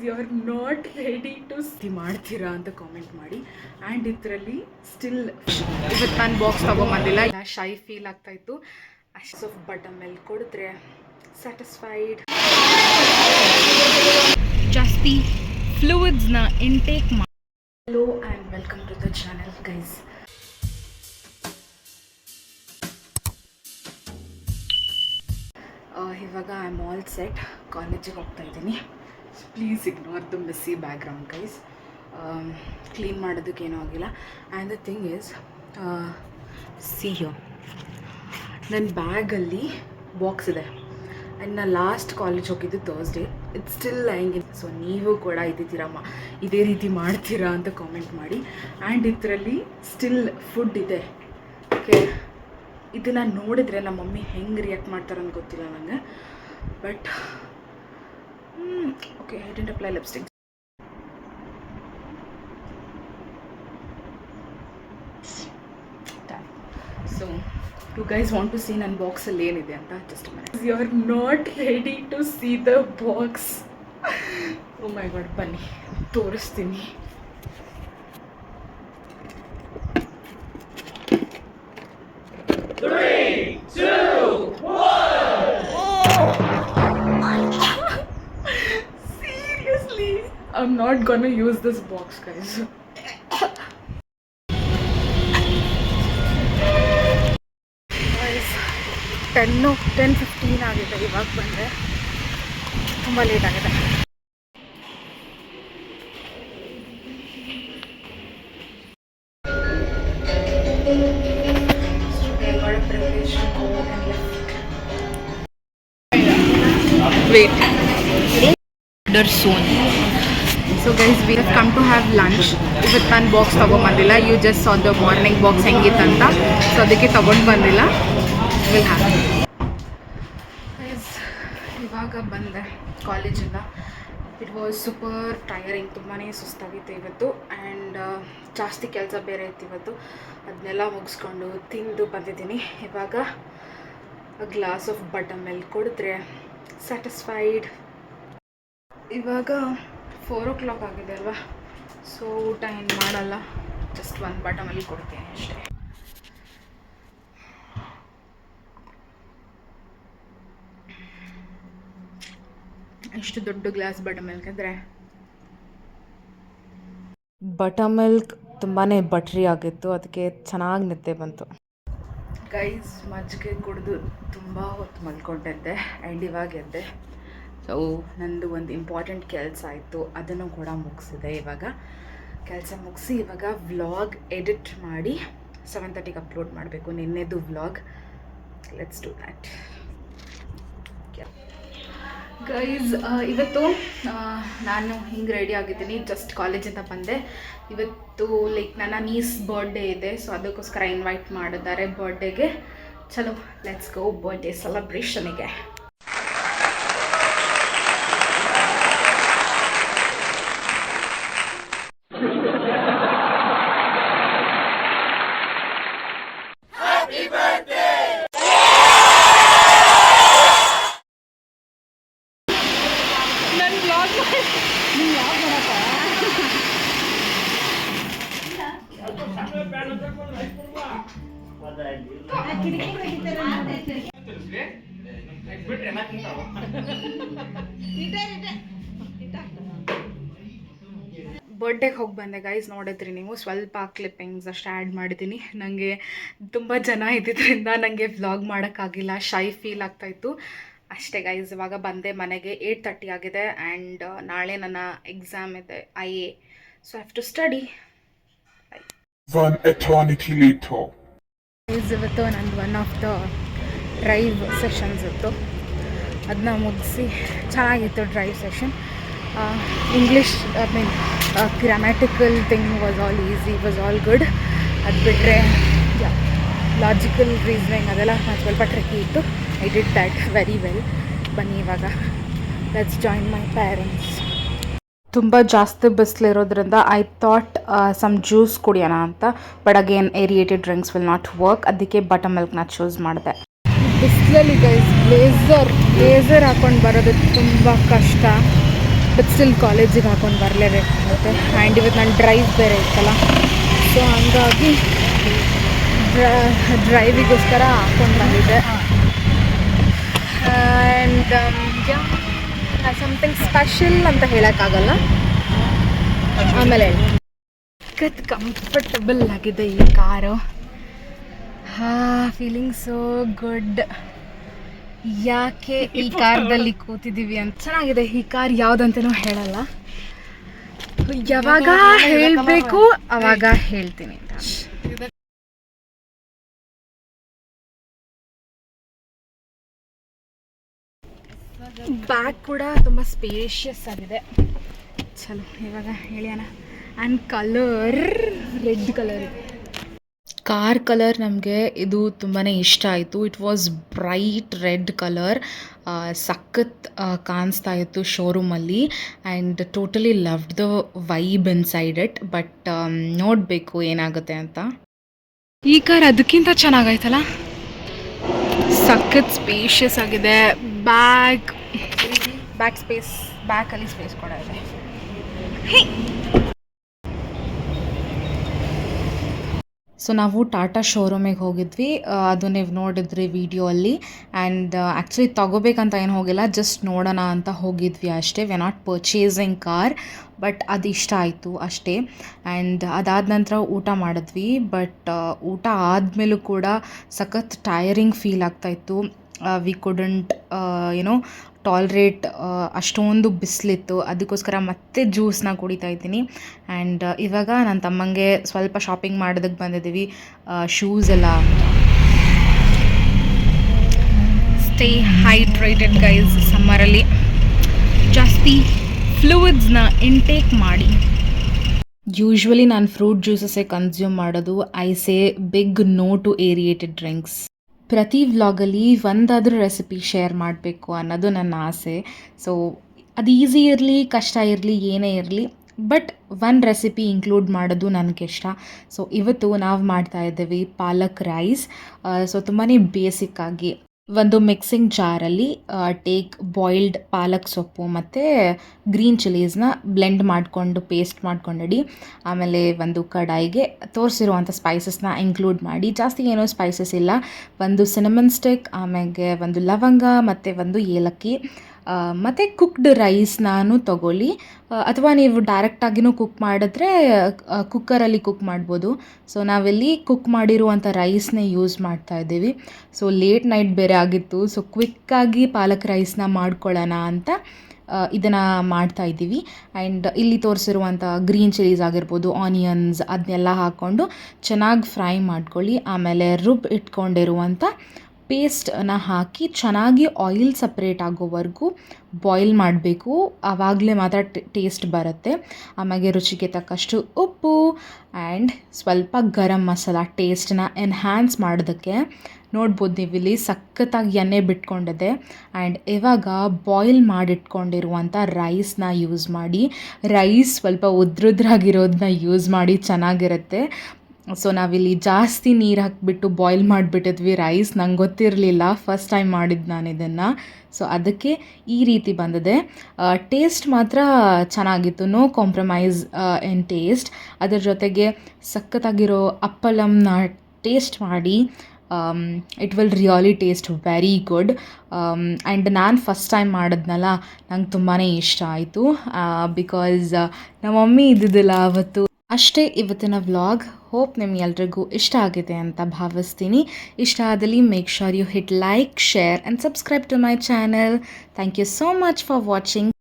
You are not ready to ಮಾಡ್ತೀರಾ ಅಂತ comment ಮಾಡಿ. ಆ್ಯಂಡ್ ಇದರಲ್ಲಿ ಸ್ಟಿಲ್ ಇವತ್ತು ನಾನು ಬಾಕ್ಸ್ ತೊಗೊಂಬಂದಿಲ್ಲ, ಶೈ ಫೀಲ್ ಆಗ್ತಾಯಿತ್ತು. ಅಷ್ಟು ಆಫ್ ಬಟರ್ ಮಿಲ್ಕ್ ಕೊಡಿದ್ರೆ ಸ್ಯಾಟಿಸ್ಫೈಡ್. ಜಾಸ್ತಿ ಫ್ಲೂಯಿಡ್ಸ್ನ ಇಂಟೇಕ್ ಮಾಡಿ. Hello and welcome to the channel guys. ಇವಾಗ ಐ ಆಮ್ ಆಲ್ ಸೆಟ್, ಕಾಲೇಜಿಗೆ ಹೋಗ್ತಾ ಇದ್ದೀನಿ. Please ignore the messy background guys. Clean ಮಾಡೋದಕ್ಕೇನೂ ಆಗಿಲ್ಲ. And the thing is, see here ನನ್ನ ಬ್ಯಾಗಲ್ಲಿ ಬಾಕ್ಸ್ ಇದೆ. ಆ್ಯಂಡ್ ನಾನು ಲಾಸ್ಟ್ ಕಾಲೇಜ್ ಹೋಗಿದ್ದು Thursday. It's still lying. So ನೀವು ಕೂಡ ಇದೇ ರೀತಿ ಮಾಡ್ತೀರಾ ಅಂತ ಕಾಮೆಂಟ್ ಮಾಡಿ. ಆ್ಯಂಡ್ ಇದರಲ್ಲಿ ಸ್ಟಿಲ್ ಫುಡ್ ಇದೆ. ಓಕೆ, ಇದನ್ನು ನೋಡಿದ್ರೆ ನಮ್ಮ ಮಮ್ಮಿ ಹೆಂಗೆ ರಿಯಾಕ್ಟ್ ಮಾಡ್ತಾರೆ ಅಂತ ಗೊತ್ತಿಲ್ಲ ನನಗೆ. But okay, I didn't apply lipstick. So you guys want to see ನನ್ನ ಬಾಕ್ಸಲ್ಲಿ ಏನಿದೆ ಅಂತ. Just minute. You are not ready to see the box. Oh my God, ಬನ್ನಿ ತೋರಿಸ್ತೀನಿ. Seriously, I'm not gonna use this box, guys. Guys, 10:15 ಆಗಿದೆ. ಇವಾಗ ಬಂದರೆ ತುಂಬ ಲೇಟ್ ಆಗಿದೆ. Wait. Soon. So guys, we have come to have lunch. ಇವತ್ತು ನಾನು box ತೊಗೊಂಬಂದಿಲ್ಲ. You just saw the morning box ಹೆಂಗಿತ್ತಂತ. ಸೊ ಅದಕ್ಕೆ ತೊಗೊಂಡು ಬಂದಿಲ್ಲ. Will have. ಗೈಸ್, ಇವಾಗ ಬಂದೆ ಕಾಲೇಜಿಂದ. It was super tiring. ತುಂಬಾ ಸುಸ್ತಾಗಿತ್ತು ಇವತ್ತು. ಆ್ಯಂಡ್ ಜಾಸ್ತಿ ಕೆಲಸ ಬೇರೆ ಇತ್ತು ಇವತ್ತು. ಅದನ್ನೆಲ್ಲ ಮುಗಿಸ್ಕೊಂಡು ತಿಂದು ಬಂದಿದ್ದೀನಿ. ಇವಾಗ ಗ್ಲಾಸ್ ಆಫ್ ಬಟರ್ ಮಿಲ್ಕ್ ಕೊಡಿದ್ರೆ ಸ್ಯಾಟಿಸ್ಫೈಡ್. ಇವಾಗ 4 o'clock ಆಗಿದೆ ಅಲ್ವಾ. ಸೊ ಊಟ ಏನು ಮಾಡಲ್ಲ, ಜಸ್ಟ್ ಒಂದು ಬಟರ್ ಮಿಲ್ಕ್ ಕೊಡ್ತೀನಿ ಅಷ್ಟೇ. ಎಷ್ಟು ದೊಡ್ಡ ಗ್ಲಾಸ್ ಬಟರ್ ಮಿಲ್ಕ್ ಅಂದರೆ, ಬಟರ್ ಮಿಲ್ಕ್ ತುಂಬಾ ಬಟ್ರಿ ಆಗಿತ್ತು. ಅದಕ್ಕೆ ಚೆನ್ನಾಗಿ ನಿದ್ದೆ ಬಂತು. ಗೈಸ್, ಮಜ್ಜಿಗೆ ಕುಡಿದು ತುಂಬ ಹೊತ್ತು ಮಲ್ಕೊಂಡಿದ್ದೆ. ಆ್ಯಂಡ್ ಇವಾಗ ಎದ್ದೆ. ಸೊ ನಂದು ಒಂದು ಇಂಪಾರ್ಟೆಂಟ್ ಕೆಲಸ ಆಯಿತು, ಅದನ್ನು ಕೂಡ ಮುಗಿಸಿದೆ. ಇವಾಗ ಕೆಲಸ ಮುಗಿಸಿ ಇವಾಗ ವ್ಲಾಗ್ ಎಡಿಟ್ ಮಾಡಿ 7:30ಗೆ ಅಪ್ಲೋಡ್ ಮಾಡಬೇಕು. ನಿನ್ನೆದು vlog. Let's do that. Guys, ಇವತ್ತು ನಾನು ಹಿಂಗೆ ರೆಡಿ ಆಗಿದ್ದೀನಿ. ಜಸ್ಟ್ ಕಾಲೇಜಿಂದ ಬಂದೆ. ಇವತ್ತು ಲೈಕ್ ನನ್ನ ನೀಸ್ ಬರ್ಡೇ ಇದೆ. ಸೊ ಅದಕ್ಕೋಸ್ಕರ ಇನ್ವೈಟ್ ಮಾಡಿದ್ದಾರೆ ಬರ್ಡೇಗೆ. ಚಲೋ, ಲೆಟ್ಸ್ ಗೋ ಬರ್ಡೇ ಸೆಲೆಬ್ರೇಷನಿಗೆ. ಬರ್ಡೇಗೆ ಹೋಗಿ ಬಂದೆ ಗೈಸ್. ನೋಡಿದ್ರಿ ನೀವು, ಸ್ವಲ್ಪ ಕ್ಲಿಪ್ಪಿಂಗ್ಸ್ ಅಷ್ಟು ಆ್ಯಡ್ ಮಾಡಿದ್ದೀನಿ. ನನಗೆ ತುಂಬ ಜನ ಇದ್ದಿದ್ದರಿಂದ ನನಗೆ ವ್ಲಾಗ್ ಮಾಡೋಕ್ಕಾಗಿಲ್ಲ. ಶೈ ಫೀಲ್ ಆಗ್ತಾಯಿತ್ತು ಅಷ್ಟೇ ಗೈಸ್. ಇವಾಗ ಬಂದೆ ಮನೆಗೆ. 8:30 ಆಗಿದೆ. ಆ್ಯಂಡ್ ನಾಳೆ ನನ್ನ ಎಕ್ಸಾಮ್ ಇದೆ, IA. So I have to study. ಇವತ್ತು ನಂದು one of the drive sessions ಇತ್ತು. ಅದನ್ನ ಮುಗಿಸಿ ಚೆನ್ನಾಗಿತ್ತು drive session. English grammatical thing was all easy, was all good. ಅದು ಬಿಟ್ಟರೆ ಲಾಜಿಕಲ್ ರೀಸನಿಂಗ್ ಅದೆಲ್ಲ ಸ್ವಲ್ಪ ಟ್ರಿಕ್ಕಿ ಇತ್ತು. I did that very well. ಬನ್ನಿ ಇವಾಗ ಲೆಟ್ಸ್ ಜಾಯಿನ್ ಮೈ ಪೇರೆಂಟ್ಸ್. ತುಂಬ ಜಾಸ್ತಿ ಬಿಸಿಲಿರೋದ್ರಿಂದ ಐ ಥಾಟ್ ಸಮ್ ಜ್ಯೂಸ್ ಕುಡಿಯೋಣ ಅಂತ. But again aerated drinks will not work. ಅದಕ್ಕೆ ಬಟರ್ ಮಿಲ್ಕ್ನ ಚೂಸ್ ಮಾಡಿದೆ. ಬಿಸಿಲಲ್ಲಿ ಗೈಸ್ ಬ್ಲೇಸರ್ ಹಾಕೊಂಡು ಬರೋದು ತುಂಬ ಕಷ್ಟ. ಬಟ್ ಸ್ಟಿಲ್ ಕಾಲೇಜಿಗೆ ಹಾಕೊಂಡು ಬರಲೇಬೇಕಾಗುತ್ತೆ. ಆ್ಯಂಡ್ ಇವತ್ತು ನಾನು ಡ್ರೈವ್ ಬೇರೆ ಇತ್ತಲ್ಲ, ಸೊ ಹಂಗಾಗಿ ಡ್ರೈವಿಗೋಸ್ಕರ ಹಾಕ್ಕೊಂಡು ಬಂದಿದ್ದೆ. ಆ್ಯಂಡ್ ಸಮಥಿಂಗ್ ಸ್ಪೆಷಲ್ ಅಂತ ಹೇಳೋಕ್ಕಾಗಲ್ಲ, ಆಮೇಲೆ ಕಂಫರ್ಟಬಲ್ ಆಗಿದೆ ಈ ಕಾರು. Feeling so good. ಯಾಕೆ ಈ ಕಾರ್ದಲ್ಲಿ ಕೂತಿದ್ದೀವಿ ಅಂತ ಚೆನ್ನಾಗಿದೆ. ಈ ಕಾರ್ ಯಾವುದಂತನೂ ಹೇಳಲ್ಲ, ಯಾವಾಗ ಹೇಳಬೇಕು ಅವಾಗ ಹೇಳ್ತೀನಿ. ಬ್ಯಾಗ್ ಕೂಡ ತುಂಬ ಸ್ಪೇಷಿಯಸ್ ಆಗಿದೆ. ಚಲೋ ಇವಾಗ ಹೇಳ್ಯಾನ. ಆ್ಯಂಡ್ ಕಲರ್ ರೆಡ್ ಕಲರ್ ಇದೆ. ಕಾರ್ ಕಲರ್ ನಮಗೆ ಇದು ತುಂಬಾ ಇಷ್ಟ ಆಯಿತು. It was bright red colour. ಸಖತ್ ಕಾಣಿಸ್ತಾ ಇತ್ತು ಶೋರೂಮಲ್ಲಿ. And totally loved the vibe inside it. But ನೋಡಬೇಕು ಏನಾಗುತ್ತೆ ಅಂತ. ಈ ಕಾರ್ ಅದಕ್ಕಿಂತ ಚೆನ್ನಾಗಾಯ್ತಲ್ಲ, ಸಖತ್ ಸ್ಪೇಷಿಯಸ್ ಆಗಿದೆ. ಬ್ಯಾಗ್ ಸ್ಪೇಸ್, ಬ್ಯಾಕಲ್ಲಿ ಸ್ಪೇಸ್ ಕೂಡ ಇದೆ. ಸೊ ನಾವು ಟಾಟಾ ಶೋರೂಮಿಗೆ ಹೋಗಿದ್ವಿ, ಅದು ನೀವು ನೋಡಿದ್ರಿ ವಿಡಿಯೋ ಅಲ್ಲಿ. ಆ್ಯಂಡ್ ಆ್ಯಕ್ಚುಲಿ ತೊಗೋಬೇಕಂತ ಏನು ಹೋಗಿಲ್ಲ, ಜಸ್ಟ್ ನೋಡೋಣ ಅಂತ ಹೋಗಿದ್ವಿ ಅಷ್ಟೇ. We are not purchasing car, but ಅದು ಇಷ್ಟ ಆಯಿತು ಅಷ್ಟೇ. ಆ್ಯಂಡ್ ಅದಾದ ನಂತರ ಊಟ ಮಾಡಿದ್ವಿ. ಬಟ್ ಊಟ ಆದಮೇಲೂ ಕೂಡ ಸಖತ್ ಟಯರಿಂಗ್ ಫೀಲ್ ಆಗ್ತಾಯಿತ್ತು. ವಿ ಕುಡಂಟ್ ಟಾಲ್ರೇಟ್ ಅಷ್ಟೊಂದು ಬಿಸಿಲಿತ್ತು. ಅದಕ್ಕೋಸ್ಕರ ಮತ್ತೆ ಜ್ಯೂಸನ್ನ ಕುಡಿತಾ ಇದ್ದೀನಿ. ಆ್ಯಂಡ್ ಇವಾಗ ನನ್ನ ತಮ್ಮಂಗೆ ಸ್ವಲ್ಪ ಶಾಪಿಂಗ್ ಮಾಡೋದಕ್ಕೆ ಬಂದಿದ್ದೀವಿ, ಶೂಸ್ ಎಲ್ಲ. Stay hydrated guys. ಸಮ್ಮರಲ್ಲಿ ಜಾಸ್ತಿ ಫ್ಲೂಯಿಡ್ಸ್ನ ಇಂಟೇಕ್ ಮಾಡಿ. ಯೂಶ್ವಲಿ ನಾನು ಫ್ರೂಟ್ ಜ್ಯೂಸಸ್ಸೇ ಕನ್ಸ್ಯೂಮ್ ಮಾಡೋದು. I say big no to aerated drinks. ಪ್ರತಿ ವ್ಲಾಗಲ್ಲಿ ಒಂದಾದರೂ ರೆಸಿಪಿ ಶೇರ್ ಮಾಡಬೇಕು ಅನ್ನೋದು ನನ್ನ ಆಸೆ. ಸೊ ಅದು ಈಸಿ ಇರಲಿ ಕಷ್ಟ ಇರಲಿ ಏನೇ ಇರಲಿ, ಬಟ್ ಒನ್ ರೆಸಿಪಿ ಇನ್ಕ್ಲೂಡ್ ಮಾಡೋದು ನನಗೆ ಇಷ್ಟ. ಸೊ ಇವತ್ತು ನಾವು ಮಾಡ್ತಾ ಇದ್ದೀವಿ ಪಾಲಕ್ ರೈಸ್. ಸೊ ತುಂಬಾ ಬೇಸಿಕ್ಕಾಗಿ ಒಂದು ಮಿಕ್ಸಿಂಗ್ ಜಾರಲ್ಲಿ ಟೇಕ್ ಬಾಯ್ಲ್ಡ್ ಪಾಲಕ್ ಸೊಪ್ಪು ಮತ್ತು ಗ್ರೀನ್ ಚಿಲ್ಲೀಸ್ನ ಬ್ಲೆಂಡ್ ಮಾಡಿಕೊಂಡು ಪೇಸ್ಟ್ ಮಾಡ್ಕೊಂಡಿಡಿ. ಆಮೇಲೆ ಒಂದು ಕಡಾಯಿಗೆ ತೋರಿಸಿರುವಂಥ ಸ್ಪೈಸಸ್ನ ಇನ್ಕ್ಲೂಡ್ ಮಾಡಿ. ಜಾಸ್ತಿ ಏನೋ ಸ್ಪೈಸಸ್ ಇಲ್ಲ. ಒಂದು ಸಿನಮನ್ ಸ್ಟಿಕ್, ಆಮೇಲೆ ಒಂದು ಲವಂಗ ಮತ್ತು ಒಂದು ಏಲಕ್ಕಿ ಮತ್ತು ಕುಕ್ಡ್ ರೈಸ್ನಾನು ತೊಗೊಳ್ಳಿ. ಅಥವಾ ನೀವು ಡೈರೆಕ್ಟಾಗಿಯೂ ಕುಕ್ ಮಾಡಿದ್ರೆ ಕುಕ್ಕರಲ್ಲಿ ಕುಕ್ ಮಾಡ್ಬೋದು. ಸೊ ನಾವಿಲ್ಲಿ ಕುಕ್ ಮಾಡಿರುವಂಥ ರೈಸ್ನೇ ಯೂಸ್ ಮಾಡ್ತಾ ಇದ್ದೀವಿ. ಸೊ ಲೇಟ್ ನೈಟ್ ಬೇರೆ ಆಗಿತ್ತು, ಸೊ ಕ್ವಿಕ್ಕಾಗಿ ಪಾಲಕ್ ರೈಸ್ನ ಮಾಡ್ಕೊಳ್ಳೋಣ ಅಂತ ಇದನ್ನು ಮಾಡ್ತಾ ಇದ್ದೀವಿ. ಆ್ಯಂಡ್ ಇಲ್ಲಿ ತೋರಿಸಿರುವಂಥ ಗ್ರೀನ್ ಚಿಲ್ಲೀಸ್ ಆಗಿರ್ಬೋದು, ಆನಿಯನ್ಸ್ ಅದನ್ನೆಲ್ಲ ಹಾಕ್ಕೊಂಡು ಚೆನ್ನಾಗಿ ಫ್ರೈ ಮಾಡ್ಕೊಳ್ಳಿ. ಆಮೇಲೆ ಇಟ್ಕೊಂಡಿರುವಂಥ ಪೇಸ್ಟನ್ನ ಹಾಕಿ ಚೆನ್ನಾಗಿ ಆಯಿಲ್ ಸಪ್ರೇಟ್ ಆಗೋವರೆಗೂ ಬಾಯ್ಲ್ ಮಾಡಬೇಕು. ಆವಾಗಲೇ ಮಾತ್ರ ಟೇಸ್ಟ್ ಬರುತ್ತೆ. ಆಮೇಲೆ ರುಚಿಗೆ ತಕ್ಕಷ್ಟು ಉಪ್ಪು ಆ್ಯಂಡ್ ಸ್ವಲ್ಪ ಗರಂ ಮಸಾಲ ಟೇಸ್ಟನ್ನ ಎನ್ಹ್ಯಾನ್ಸ್ ಮಾಡೋದಕ್ಕೆ. ನೋಡ್ಬೋದು ನೀವಿಲ್ಲಿ ಸಖತ್ತಾಗಿ ಎಣ್ಣೆ ಬಿಟ್ಕೊಂಡಿದೆ. ಆ್ಯಂಡ್ ಇವಾಗ ಬಾಯ್ಲ್ ಮಾಡಿಟ್ಕೊಂಡಿರುವಂಥ ರೈಸ್ನ ಯೂಸ್ ಮಾಡಿ. ರೈಸ್ ಸ್ವಲ್ಪ ಉದ್ರುದ್ರಾಗಿರೋದನ್ನ ಯೂಸ್ ಮಾಡಿ, ಚೆನ್ನಾಗಿರುತ್ತೆ. ಸೊ ನಾವಿಲ್ಲಿ ಜಾಸ್ತಿ ನೀರು ಹಾಕಿಬಿಟ್ಟು ಬಾಯ್ಲ್ ಮಾಡಿಬಿಟ್ಟಿದ್ವಿ ರೈಸ್. ನಂಗೆ ಗೊತ್ತಿರಲಿಲ್ಲ, ಫಸ್ಟ್ ಟೈಮ್ ಮಾಡಿದ್ದು ನಾನು ಇದನ್ನು. ಸೊ ಅದಕ್ಕೆ ಈ ರೀತಿ ಬಂದಿದೆ. ಟೇಸ್ಟ್ ಮಾತ್ರ ಚೆನ್ನಾಗಿತ್ತು, ನೋ ಕಾಂಪ್ರಮೈಸ್ ಇನ್ ಟೇಸ್ಟ್. ಅದರ ಜೊತೆಗೆ ಸಖತ್ತಾಗಿರೋ ಅಪ್ಪಲಮ್ನ ಟೇಸ್ಟ್ ಮಾಡಿ. It will really taste very good. And ನಾನು ಫಸ್ಟ್ ಟೈಮ್ ಮಾಡಿದ್ನಲ್ಲ, ನಂಗೆ ತುಂಬಾ ಇಷ್ಟ ಆಯಿತು. ಬಿಕಾಸ್ ನಮ್ಮ ಮಮ್ಮಿ ಇದ್ದಿದ್ದಿಲ್ಲ ಅವತ್ತು. ಅಷ್ಟೇ ಇವತ್ತಿನ ವ್ಲಾಗ್. ಹೋಪ್ ನಿಮ್ಗೆಲ್ರಿಗೂ ಇಷ್ಟ ಆಗಿದೆ ಅಂತ ಭಾವಿಸ್ತೀನಿ. ಇಷ್ಟ ಆದಲ್ಲಿ make sure you hit like, share and subscribe to my channel. Thank you so much for watching.